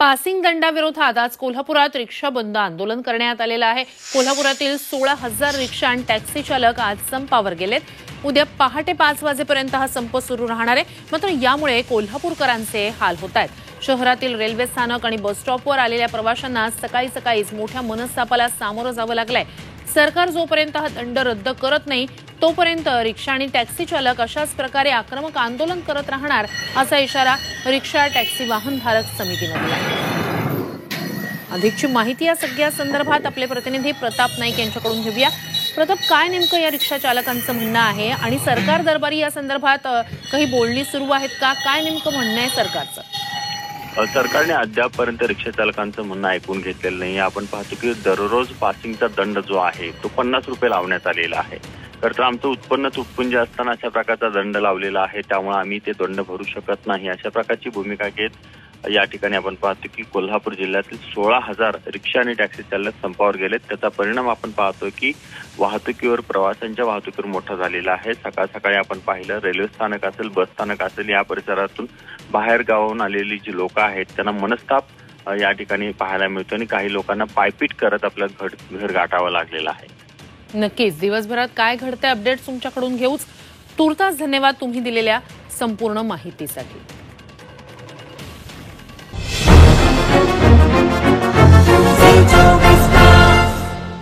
Passing दंडाविरोधात आज कोल्हापुरात रिक्षा बंद आंदोलन करण्यात आलेलं आहे। कोल्हापुरातील 16,000 रिक्षा आणि टॅक्सी चालक आज संपावर गेलेत। उद्या पहाटे 5 वाजेपर्यंत हा संप सुरू राहणार आहे। मात्र यामुळे कोल्हापूरकरांचे हाल होत आहेत। शहरातील रेल्वे स्थानक आणि बस स्टॉपवर आलेल्या प्रवाशांना सकाळी सकाळीच मोठ्या मनस्तापाला सामोरं जावं लागलंय। सरकार जोपर्यंत हा दंड रद्द करत नाही तोपर्यंत रिक्षा आणि टॅक्सी चालक अशाच प्रकारे आक्रमक आंदोलन करत राहणार असा इशारा रिक्षा टॅक्सी वाहनधारक समितीने दिला। अधिकची माहिती या सगळ्या संदर्भात आपले प्रतिनिधी प्रताप नाईक यांच्याकडून घेऊया। प्रताप, काय नेमकं या रिक्षा चालकांचं म्हणणं आहे आणि सरकार दरबारी या संदर्भात काही बोलणी सुरू आहेत का? काय नेमकं म्हणणं आहे सरकारचं? सरकारने अद्यापपर्यंत रिक्षा चालकांचं म्हणणं ऐकून घेतलेलं नाही। आपण पाहतो की दररोज पासिंगचा दंड जो आहे तो 50 रुपये लावण्यात आलेला आहे। तर आमचं उत्पन्न तुटपुंज असताना अशा प्रकारचा दंड लावलेला आहे, त्यामुळे आम्ही ते दंड भरू शकत नाही अशा प्रकारची भूमिका घेत या ठिकाणी आपण पाहतो की कोल्हापूर जिल्ह्यातील 16,000 रिक्षा आणि टॅक्सी चालक संपावर गेलेत। त्याचा परिणाम आपण पाहतोय की वाहतुकीवर, प्रवाशांच्या वाहतुकीवर मोठा झालेला आहे। सकाळ सकाळी आपण पाहिलं रेल्वे स्थानक असेल, बस स्थानक असेल, या परिसरातून बाहेर गावाहून आलेली जी लोक आहेत त्यांना मनस्ताप या ठिकाणी पाहायला मिळतो आणि काही लोकांना पायपीट करत आपलं घर गाठावं लागलेलं आहे। नक्कीच दिवसभरात काय घडते अपडेट्स तुमच्याकडून घेऊच। तुर्तास धन्यवाद तुम्ही दिलेल्या संपूर्ण माहितीसाठी।